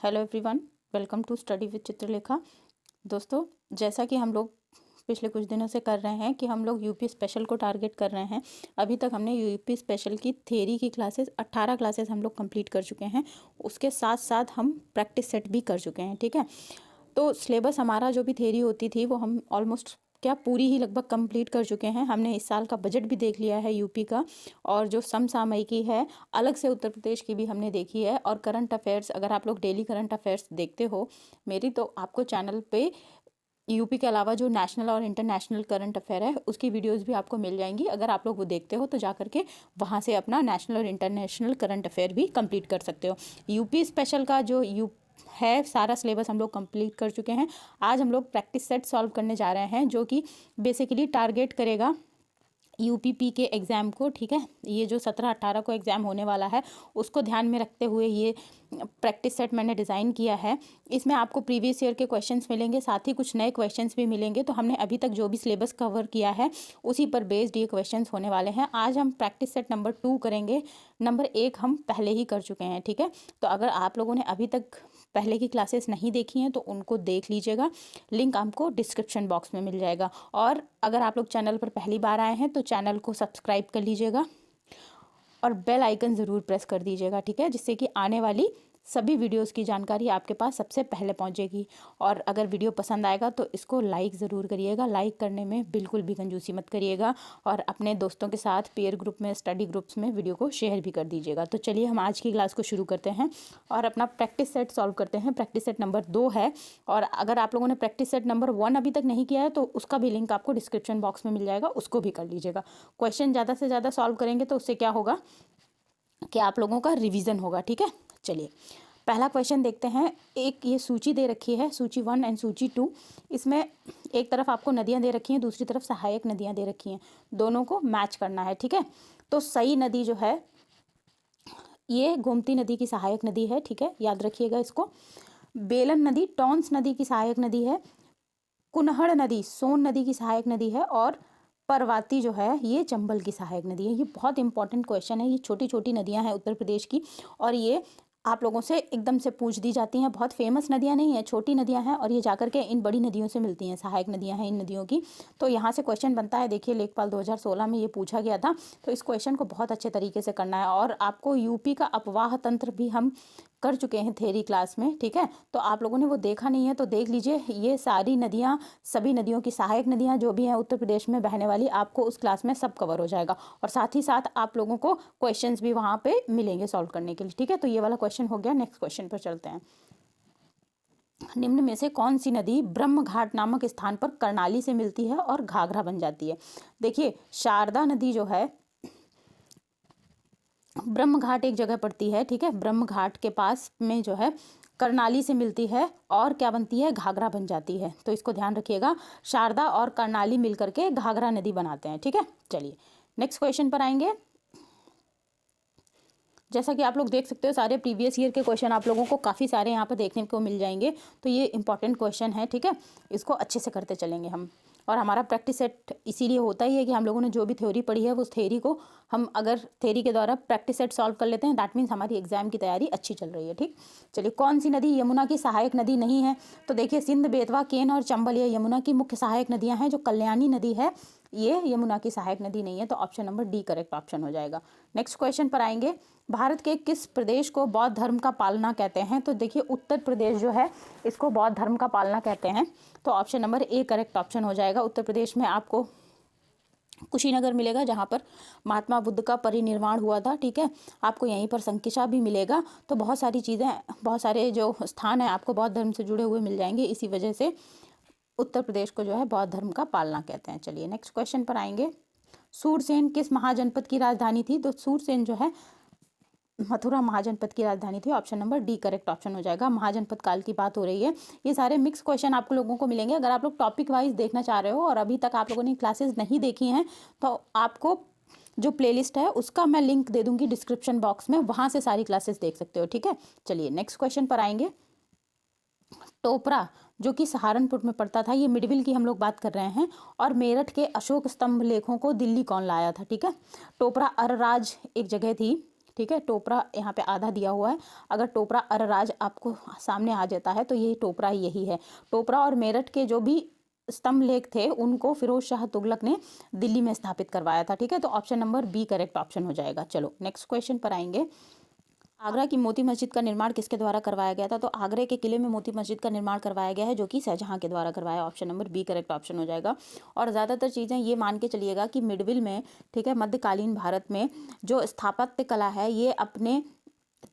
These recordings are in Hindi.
Hello everyone, welcome to study with Chitralekha. दोस्तों, जैसा कि हम लोग पिछले कुछ दिनों से कर रहे हैं कि हम लोग यूपी स्पेशल को टारगेट कर रहे हैं। अभी तक हमने यूपी स्पेशल की थ्योरी की क्लासेस 18 क्लासेस हम लोग कंप्लीट कर चुके हैं। उसके साथ साथ हम प्रैक्टिस सेट भी कर चुके हैं। ठीक है, तो सिलेबस हमारा जो भी थ्योरी होती थी वो हम ऑलमोस्ट पूरी ही लगभग कंप्लीट कर चुके हैं। हमने इस साल का बजट भी देख लिया है यूपी का, और जो समसामयिकी है अलग से उत्तर प्रदेश की भी हमने देखी है। और करंट अफेयर्स, अगर आप लोग डेली करंट अफेयर्स देखते हो मेरी, तो आपको चैनल पे यूपी के अलावा जो नेशनल और इंटरनेशनल करंट अफेयर है उसकी वीडियोस भी आपको मिल जाएंगी। अगर आप लोग वो देखते हो तो जा करके वहाँ से अपना नेशनल और इंटरनेशनल करंट अफेयर भी कंप्लीट कर सकते हो। यूपी स्पेशल का जो है सारा सिलेबस हम लोग कंप्लीट कर चुके हैं। आज हम लोग प्रैक्टिस सेट सॉल्व करने जा रहे हैं, जो कि बेसिकली टारगेट करेगा यूपीपी के एग्ज़ाम को। ठीक है, ये जो 17-18 को एग्ज़ाम होने वाला है उसको ध्यान में रखते हुए ये प्रैक्टिस सेट मैंने डिज़ाइन किया है। इसमें आपको प्रीवियस ईयर के क्वेश्चंस मिलेंगे, साथ ही कुछ नए क्वेश्चंस भी मिलेंगे। तो हमने अभी तक जो भी सिलेबस कवर किया है उसी पर बेस्ड ये क्वेश्चंस होने वाले हैं। आज हम प्रैक्टिस सेट नंबर 2 करेंगे। नंबर 1 हम पहले ही कर चुके हैं। ठीक है, तो अगर आप लोगों ने अभी तक पहले की क्लासेस नहीं देखी हैं तो उनको देख लीजिएगा, लिंक आपको डिस्क्रिप्शन बॉक्स में मिल जाएगा। और अगर आप लोग चैनल पर पहली बार आए हैं तो चैनल को सब्सक्राइब कर लीजिएगा और बेल आइकन ज़रूर प्रेस कर दीजिएगा। ठीक है, जिससे कि आने वाली सभी वीडियोस की जानकारी आपके पास सबसे पहले पहुंचेगी। और अगर वीडियो पसंद आएगा तो इसको लाइक ज़रूर करिएगा, लाइक करने में बिल्कुल भी कंजूसी मत करिएगा। और अपने दोस्तों के साथ पेयर ग्रुप में, स्टडी ग्रुप्स में वीडियो को शेयर भी कर दीजिएगा। तो चलिए हम आज की क्लास को शुरू करते हैं और अपना प्रैक्टिस सेट सॉल्व करते हैं। प्रैक्टिस सेट नंबर 2 है, और अगर आप लोगों ने प्रैक्टिस सेट नंबर 1 अभी तक नहीं किया है तो उसका भी लिंक आपको डिस्क्रिप्शन बॉक्स में मिल जाएगा, उसको भी कर लीजिएगा। क्वेश्चन ज़्यादा से ज़्यादा सॉल्व करेंगे तो उससे क्या होगा कि आप लोगों का रिवीजन होगा। ठीक है, चलिए पहला क्वेश्चन देखते हैं। एक ये सूची दे रखी है, सूची 1 एंड सूची 2। इसमें एक तरफ आपको नदियां दे रखी हैं, दूसरी तरफ सहायक नदियां दे रखी हैं, दोनों को मैच करना है। ठीक है, तो सही नदी जो है ये गोमती नदी की सहायक नदी है। ठीक है, याद रखिएगा इसको। बेलन नदी टॉन्स नदी की सहायक नदी है। कुनहड़ नदी सोन नदी की सहायक नदी है। और परवाती जो है ये चंबल की सहायक नदी है। ये बहुत इंपॉर्टेंट क्वेश्चन है। ये छोटी छोटी नदियां हैं उत्तर प्रदेश की, और ये आप लोगों से एकदम से पूछ दी जाती हैं। बहुत फेमस नदियां नहीं है, छोटी नदियां हैं, और ये जाकर के इन बड़ी नदियों से मिलती हैं, सहायक नदियां हैं इन नदियों की। तो यहाँ से क्वेश्चन बनता है। देखिए, लेखपाल 2016 में ये पूछा गया था, तो इस क्वेश्चन को बहुत अच्छे तरीके से करना है। और आपको यूपी का अपवाह तंत्र भी हम कर चुके हैं थ्योरी क्लास में। ठीक है, तो आप लोगों ने वो देखा नहीं है तो देख लीजिए। ये सारी नदियाँ, सभी नदियों की सहायक नदियाँ जो भी हैं उत्तर प्रदेश में बहने वाली, आपको उस क्लास में सब कवर हो जाएगा। और साथ ही साथ आप लोगों को क्वेश्चंस भी वहाँ पे मिलेंगे सॉल्व करने के लिए। ठीक है, तो ये वाला क्वेश्चन हो गया। नेक्स्ट क्वेश्चन पर चलते हैं। निम्न में से कौन सी नदी ब्रह्म घाट नामक स्थान पर कर्णाली से मिलती है और घाघरा बन जाती है? देखिए, शारदा नदी जो है ब्रह्म घाट एक जगह पड़ती है। ठीक है, ब्रह्म घाट के पास में जो है कर्णाली से मिलती है और क्या बनती है, घाघरा बन जाती है। तो इसको ध्यान रखिएगा, शारदा और कर्णाली मिलकर के घाघरा नदी बनाते हैं। ठीक है, चलिए नेक्स्ट क्वेश्चन पर आएंगे। जैसा कि आप लोग देख सकते हो, सारे प्रीवियस ईयर के क्वेश्चन आप लोगों को काफ़ी सारे यहाँ पर देखने को मिल जाएंगे। तो ये इंपॉर्टेंट क्वेश्चन है। ठीक है, इसको अच्छे से करते चलेंगे हम। और हमारा प्रैक्टिस सेट इसीलिए होता ही है कि हम लोगों ने जो भी थ्योरी पढ़ी है उस थ्योरी को हम अगर थ्योरी के द्वारा प्रैक्टिस सेट सॉल्व कर लेते हैं, दैट मीन्स हमारी एग्जाम की तैयारी अच्छी चल रही है। ठीक, चलिए कौन सी नदी यमुना की सहायक नदी नहीं है? तो देखिए, सिंध, बेतवा, केन और चंबल ये यमुना की मुख्य सहायक नदियाँ हैं। जो कल्याणी नदी है ये यमुना की सहायक नदी नहीं है। तो option number D correct option हो जाएगा। नेक्स्ट क्वेश्चन पर आएंगे। भारत के किस प्रदेश को बौद्ध धर्म का पालना कहते हैं? तो देखिए, उत्तर प्रदेश जो है इसको बौद्ध धर्म का पालना कहते हैं। तो option number A correct option हो जाएगा। उत्तर प्रदेश में आपको कुशीनगर मिलेगा, जहाँ पर महात्मा बुद्ध का परिनिर्वाण हुआ था। ठीक है, आपको यहीं पर संकिसा भी मिलेगा। तो बहुत सारी चीज़ें, बहुत सारे जो स्थान हैं आपको बौद्ध धर्म से जुड़े हुए मिल जाएंगे। इसी वजह से उत्तर प्रदेश को जो है बौद्ध धर्म का पालना कहते हैं। चलिए नेक्स्ट क्वेश्चन पर आएंगे। सूरसेन किस महाजनपद की राजधानी थी? तो सूरसेन जो है मथुरा महाजनपद की राजधानी थी। Option number D correct option हो जाएगा। महाजनपद काल की बात हो रही है। ये सारे मिक्स क्वेश्चन आपको लोगों को मिलेंगे। अगर आप लोग टॉपिक वाइज देखना चाह रहे हो और अभी तक आप लोगों ने क्लासेस नहीं देखी हैं तो आपको जो प्लेलिस्ट है उसका मैं लिंक दे दूंगी डिस्क्रिप्शन बॉक्स में, वहाँ से सारी क्लासेस देख सकते हो। ठीक है, चलिए नेक्स्ट क्वेश्चन पर आएंगे। टोपरा जो कि सहारनपुर में पड़ता था, ये मिडविल की हम लोग बात कर रहे हैं। और मेरठ के अशोक स्तंभ लेखों को दिल्ली कौन लाया था? ठीक है, टोपरा अरराज एक जगह थी ठीक है, टोपरा यहाँ पे आधा दिया हुआ है। अगर टोपरा अरराज आपको सामने आ जाता है तो यही टोपरा यही है। टोपरा और मेरठ के जो भी स्तंभ लेख थे उनको फिरोज शाह तुगलक ने दिल्ली में स्थापित करवाया था। ठीक है, तो option number B correct option हो जाएगा। चलो नेक्स्ट क्वेश्चन पर आएंगे। आगरा की मोती मस्जिद का निर्माण किसके द्वारा करवाया गया था? तो आगरे के किले में मोती मस्जिद का निर्माण करवाया गया है, जो कि शाहजहां के द्वारा करवाया। Option number B correct option हो जाएगा। और ज़्यादातर चीज़ें ये मान के चलिएगा कि मिडविल में, ठीक है, मध्यकालीन भारत में जो स्थापत्य कला है ये अपने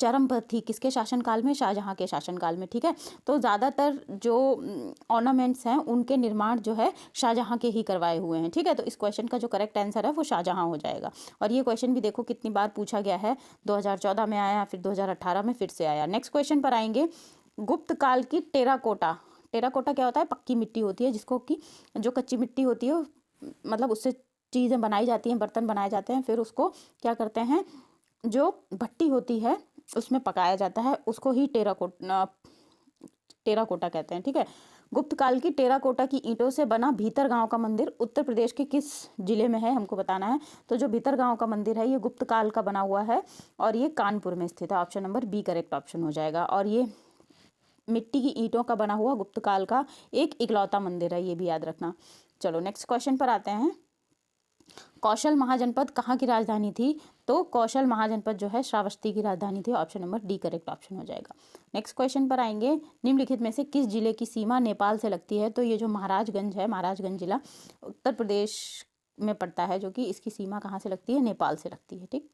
चरम पर थी। किसके शासनकाल में? शाहजहां के शासनकाल में। ठीक है, तो ज़्यादातर जो ऑर्नामेंट्स हैं उनके निर्माण जो है शाहजहां के ही करवाए हुए हैं। ठीक है, तो इस क्वेश्चन का जो करेक्ट आंसर है वो शाहजहां हो जाएगा। और ये क्वेश्चन भी देखो कितनी बार पूछा गया है, 2014 में आया, फिर 2018 में फिर से आया। नेक्स्ट क्वेश्चन पर आएंगे। गुप्त काल की टेराकोटा। टेराकोटा क्या होता है? पक्की मिट्टी होती है, जिसको कि जो कच्ची मिट्टी होती है मतलब उससे चीज़ें बनाई जाती हैं, बर्तन बनाए जाते हैं, फिर उसको क्या करते हैं, जो भट्टी होती है उसमें पकाया जाता है, उसको ही टेराकोटा कहते हैं। ठीक है, गुप्त काल की टेराकोटा की ईंटों से बना भीतरगांव का मंदिर उत्तर प्रदेश के किस जिले में है, हमको बताना है। तो जो भीतरगांव का मंदिर है ये गुप्त काल का बना हुआ है और ये कानपुर में स्थित है। Option number B correct option हो जाएगा। और ये मिट्टी की ईंटों का बना हुआ गुप्त काल का एक इकलौता मंदिर है, ये भी याद रखना। चलो नेक्स्ट क्वेश्चन पर आते हैं। कौशल महाजनपद कहाँ की राजधानी थी? तो कौशल महाजनपद जो है श्रावस्ती की राजधानी थी। Option number D correct option हो जाएगा। नेक्स्ट क्वेश्चन पर आएंगे। निम्नलिखित में से किस जिले की सीमा नेपाल से लगती है? तो ये जो महाराजगंज है, महाराजगंज जिला उत्तर प्रदेश में पड़ता है, जो कि इसकी सीमा कहाँ से लगती है? नेपाल से लगती है। ठीक,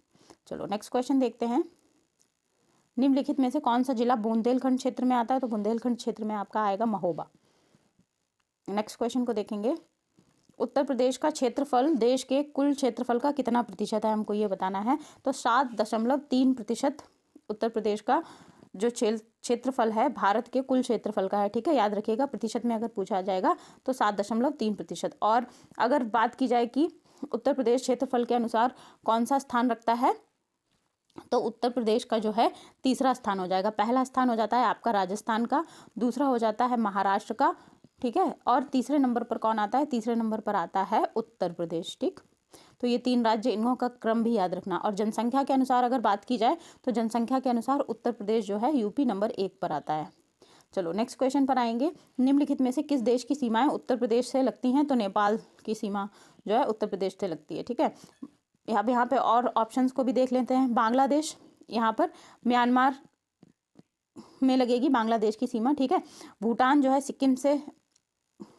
चलो नेक्स्ट क्वेश्चन देखते हैं। निम्नलिखित में से कौन सा जिला बुंदेलखंड क्षेत्र में आता है? तो बुंदेलखंड क्षेत्र में आपका आएगा महोबा। नेक्स्ट क्वेश्चन को देखेंगे। उत्तर प्रदेश का क्षेत्रफल देश के कुल क्षेत्रफल का कितना प्रतिशत है, हमको ये बताना है। तो 7.3% उत्तर प्रदेश का जो क्षेत्रफल है भारत के कुल क्षेत्रफल का है। ठीक है, याद रखिएगा, प्रतिशत में अगर पूछा जाएगा तो 7.3%। और अगर बात की जाए कि उत्तर प्रदेश क्षेत्रफल के अनुसार कौन सा स्थान रखता है, तो उत्तर प्रदेश का जो है तीसरा स्थान हो जाएगा। पहला स्थान हो जाता है आपका राजस्थान का, दूसरा हो जाता है महाराष्ट्र का, ठीक है, और तीसरे नंबर पर कौन आता है? तीसरे नंबर पर आता है उत्तर प्रदेश। ठीक, तो ये 3 राज्य, इनों का क्रम भी याद रखना। और जनसंख्या के अनुसार अगर बात की जाए तो जनसंख्या के अनुसार उत्तर प्रदेश जो है यूपी नंबर 1 पर आता है। चलो नेक्स्ट क्वेश्चन पर आएंगे। निम्नलिखित में से किस देश की सीमाएं उत्तर प्रदेश से लगती हैं? तो नेपाल की सीमा जो है उत्तर प्रदेश से लगती है। ठीक है, यहाँ पे और ऑप्शंस को भी देख लेते हैं। बांग्लादेश, यहाँ पर म्यांमार में लगेगी बांग्लादेश की सीमा। ठीक है, भूटान जो है सिक्किम से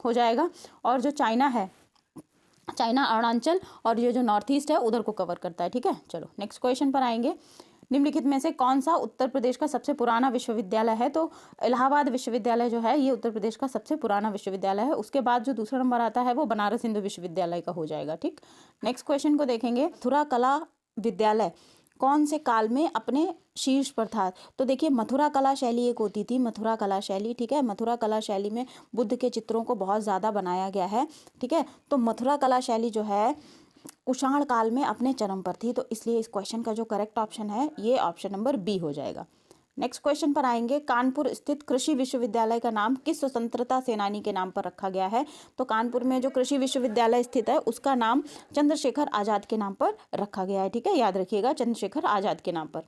हो जाएगा, और जो चाइना है, चाइना अरुणाचल और ये जो नॉर्थ ईस्ट है उधर को कवर करता है। ठीक है, चलो नेक्स्ट क्वेश्चन पर आएंगे। निम्नलिखित में से कौन सा उत्तर प्रदेश का सबसे पुराना विश्वविद्यालय है? तो इलाहाबाद विश्वविद्यालय जो है ये उत्तर प्रदेश का सबसे पुराना विश्वविद्यालय है। उसके बाद जो दूसरा नंबर आता है वो बनारस हिंदू विश्वविद्यालय का हो जाएगा। ठीक, नेक्स्ट क्वेश्चन को देखेंगे। मथुरा कला विद्यालय कौन से काल में अपने शीर्ष पर था? तो देखिए, मथुरा कला शैली एक होती थी, मथुरा कला शैली। ठीक है, मथुरा कला शैली में बुद्ध के चित्रों को बहुत ज़्यादा बनाया गया है। ठीक है, तो मथुरा कला शैली जो है कुषाण काल में अपने चरम पर थी, तो इसलिए इस क्वेश्चन का जो करेक्ट ऑप्शन है ये ऑप्शन नंबर बी हो जाएगा। नेक्स्ट क्वेश्चन पर आएंगे। कानपुर स्थित कृषि विश्वविद्यालय का नाम किस स्वतंत्रता सेनानी के नाम पर रखा गया है? तो कानपुर में जो कृषि विश्वविद्यालय स्थित है उसका नाम चंद्रशेखर आज़ाद के नाम पर रखा गया है। ठीक है, याद रखिएगा, चंद्रशेखर आज़ाद के नाम पर।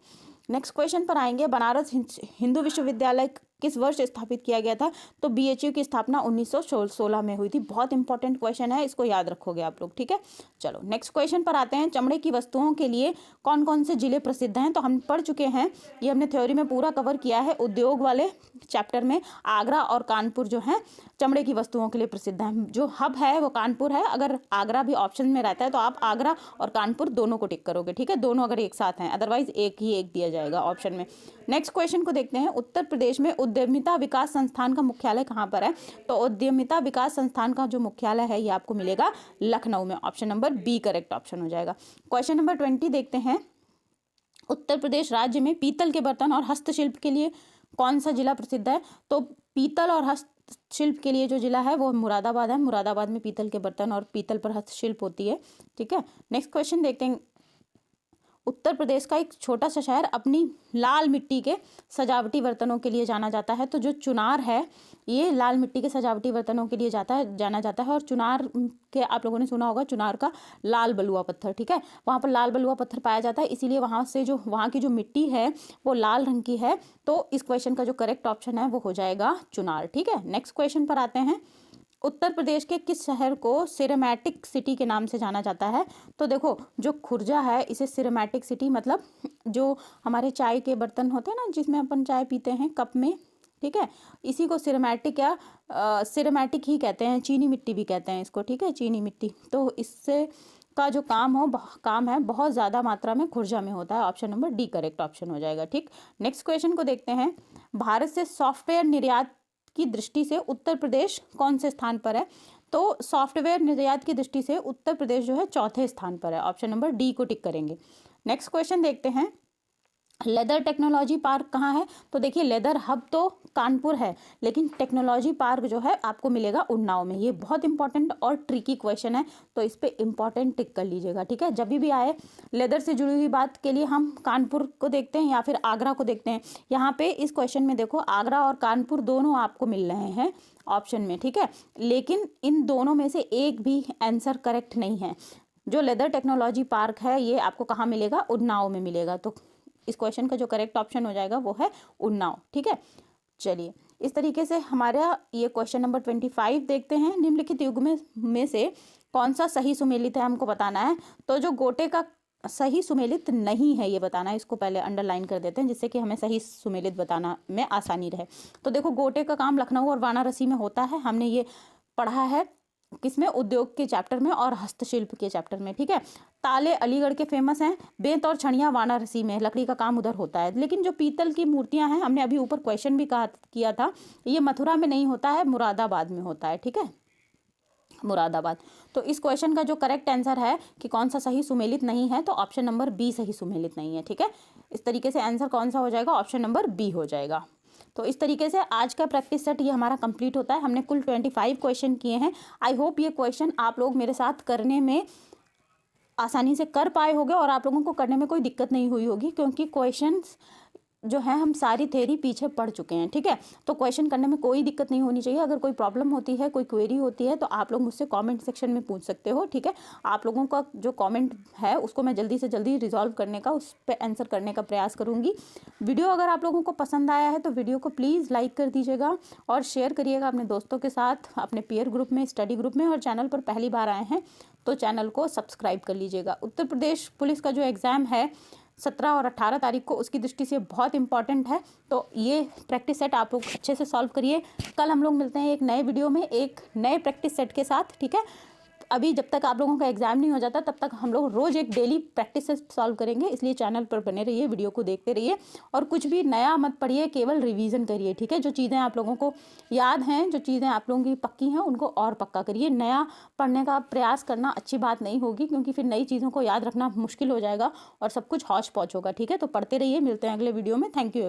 नेक्स्ट क्वेश्चन पर आएंगे। बनारस हिंदू विश्वविद्यालय किस वर्ष स्थापित किया गया था? तो बीएचयू की स्थापना 1916 में हुई थी। बहुत इंपॉर्टेंट क्वेश्चन है, इसको याद रखोगे आप लोग। ठीक है, चलो नेक्स्ट क्वेश्चन पर आते हैं। चमड़े की वस्तुओं के लिए कौन कौन से जिले प्रसिद्ध हैं? तो हम पढ़ चुके हैं, ये हमने थ्योरी में पूरा कवर किया है। उद्योग वाले चैप्टर में आगरा और कानपुर जो है चमड़े की वस्तुओं के लिए प्रसिद्ध हैं। जो हब है वो कानपुर है। अगर आगरा भी ऑप्शन में रहता है तो आप आगरा और कानपुर दोनों को टिक करोगे। ठीक है, दोनों अगर एक साथ हैं, अदरवाइज एक ही एक दिया जाएगा ऑप्शन में। नेक्स्ट क्वेश्चन को देखते हैं। उत्तर प्रदेश में उद्यमिता विकास संस्थान का मुख्यालय कहाँ पर है? तो उद्यमिता विकास संस्थान का जो मुख्यालय है ये आपको मिलेगा लखनऊ में। Option number B correct option हो जाएगा। क्वेश्चन नंबर 20 देखते हैं। उत्तर प्रदेश राज्य में पीतल के बर्तन और हस्तशिल्प के लिए कौन सा जिला प्रसिद्ध है? तो पीतल और हस्तशिल्प के लिए जो जिला है वो मुरादाबाद है। मुरादाबाद में पीतल के बर्तन और पीतल पर हस्तशिल्प होती है। ठीक है, नेक्स्ट क्वेश्चन देखते हैं। उत्तर प्रदेश का एक छोटा सा शहर अपनी लाल मिट्टी के सजावटी बर्तनों के लिए जाना जाता है। तो जो चुनार है ये लाल मिट्टी के सजावटी बर्तनों के लिए जाना जाता है। और चुनार के आप लोगों ने सुना होगा चुनार का लाल बलुआ पत्थर, ठीक है, वहाँ पर लाल बलुआ पत्थर पाया जाता है, इसीलिए वहाँ की जो मिट्टी है वो लाल रंग की है। तो इस क्वेश्चन का जो करेक्ट ऑप्शन है वो हो जाएगा चुनार, ठीक है। नेक्स्ट क्वेश्चन पर आते हैं। उत्तर प्रदेश के किस शहर को सिरेमैटिक सिटी के नाम से जाना जाता है? तो देखो जो खुर्जा है इसे सिरेमैटिक सिटी, मतलब जो हमारे चाय के बर्तन होते हैं ना जिसमें अपन चाय पीते हैं कप में, ठीक है, इसी को सिरेमैटिक या सिरेमैटिक ही कहते हैं, चीनी मिट्टी भी कहते हैं इसको, ठीक है, चीनी मिट्टी। तो इससे का जो काम है बहुत ज़्यादा मात्रा में खुर्जा में होता है। Option number D correct option हो जाएगा, ठीक। नेक्स्ट क्वेश्चन को देखते हैं। भारत से सॉफ्टवेयर निर्यात की दृष्टि से उत्तर प्रदेश कौन से स्थान पर है? तो सॉफ्टवेयर निर्यात की दृष्टि से उत्तर प्रदेश जो है चौथे स्थान पर है। ऑप्शन नंबर डी को टिक करेंगे। नेक्स्ट क्वेश्चन देखते हैं। लेदर टेक्नोलॉजी पार्क कहाँ है? तो देखिए लेदर हब तो कानपुर है, लेकिन टेक्नोलॉजी पार्क जो है आपको मिलेगा उन्नाव में। ये बहुत इंपॉर्टेंट और ट्रिकी क्वेश्चन है, तो इस पे इंपॉर्टेंट टिक कर लीजिएगा, ठीक है। जब भी आए लेदर से जुड़ी हुई बात के लिए हम कानपुर को देखते हैं या फिर आगरा को देखते हैं। यहाँ पे इस क्वेश्चन में देखो आगरा और कानपुर दोनों आपको मिल रहे हैं ऑप्शन में, ठीक है, लेकिन इन दोनों में से एक भी आंसर करेक्ट नहीं है। जो लेदर टेक्नोलॉजी पार्क है ये आपको कहाँ मिलेगा? उन्नाव में मिलेगा। तो इस क्वेश्चन का जो करेक्ट ऑप्शन हो जाएगा वो है उन्नाव, ठीक है। चलिए इस तरीके से हमारा ये क्वेश्चन नंबर 25 देखते हैं। निम्नलिखित युग में से कौन सा सही सुमेलित है हमको बताना है। तो जो गोटे का सही सुमेलित नहीं है ये बताना है, इसको पहले अंडरलाइन कर देते हैं जिससे कि हमें सही सुमेलित बताना में आसानी रहे। तो देखो गोटे का काम लखनऊ और वाराणसी में होता है, हमने ये पढ़ा है किसमें? उद्योग के चैप्टर में और हस्तशिल्प के चैप्टर में, ठीक है। ताले अलीगढ़ के फेमस हैं, बेंत और छड़ियाँ वाराणसी में, लकड़ी का काम उधर होता है। लेकिन जो पीतल की मूर्तियां हैं, हमने अभी ऊपर क्वेश्चन भी किया था, ये मथुरा में नहीं होता है, मुरादाबाद में होता है, ठीक है, मुरादाबाद। तो इस क्वेश्चन का जो करेक्ट आंसर है कि कौन सा सही सुमेलित नहीं है, तो ऑप्शन नंबर बी सही सुमेलित नहीं है, ठीक है। इस तरीके से आंसर कौन सा हो जाएगा? ऑप्शन नंबर बी हो जाएगा। तो इस तरीके से आज का प्रैक्टिस सेट ये हमारा कंप्लीट होता है। हमने कुल 25 क्वेश्चन किए हैं। आई होप ये क्वेश्चन आप लोग मेरे साथ करने में आसानी से कर पाए होंगे और आप लोगों को करने में कोई दिक्कत नहीं हुई होगी, क्योंकि क्वेश्चंस जो है हम सारी थ्योरी पीछे पढ़ चुके हैं, ठीक है। तो क्वेश्चन करने में कोई दिक्कत नहीं होनी चाहिए। अगर कोई प्रॉब्लम होती है, कोई क्वेरी होती है, तो आप लोग मुझसे कमेंट सेक्शन में पूछ सकते हो, ठीक है। आप लोगों का जो कमेंट है उसको मैं जल्दी से जल्दी रिजॉल्व करने का, उस पर आंसर करने का प्रयास करूँगी। वीडियो अगर आप लोगों को पसंद आया है तो वीडियो को प्लीज़ लाइक कर दीजिएगा और शेयर करिएगा अपने दोस्तों के साथ, अपने पीयर ग्रुप में, स्टडी ग्रुप में। और चैनल पर पहली बार आए हैं तो चैनल को सब्सक्राइब कर लीजिएगा। उत्तर प्रदेश पुलिस का जो एग्ज़ाम है 17 और 18 तारीख को, उसकी दृष्टि से बहुत इंपॉर्टेंट है। तो ये प्रैक्टिस सेट आप लोग अच्छे से सॉल्व करिए। कल हम लोग मिलते हैं एक नए वीडियो में एक नए प्रैक्टिस सेट के साथ, ठीक है। अभी जब तक आप लोगों का एग्जाम नहीं हो जाता तब तक हम लोग रोज़ एक डेली प्रैक्टिस सेट सॉल्व करेंगे, इसलिए चैनल पर बने रहिए, वीडियो को देखते रहिए और कुछ भी नया मत पढ़िए, केवल रिवीजन करिए, ठीक है। जो चीज़ें आप लोगों को याद हैं, जो चीज़ें आप लोगों की पक्की हैं, उनको और पक्का करिए। नया पढ़ने का प्रयास करना अच्छी बात नहीं होगी, क्योंकि फिर नई चीज़ों को याद रखना मुश्किल हो जाएगा और सब कुछ हौच पौच होगा, ठीक है। तो पढ़ते रहिए, मिलते हैं अगले वीडियो में। Thank you.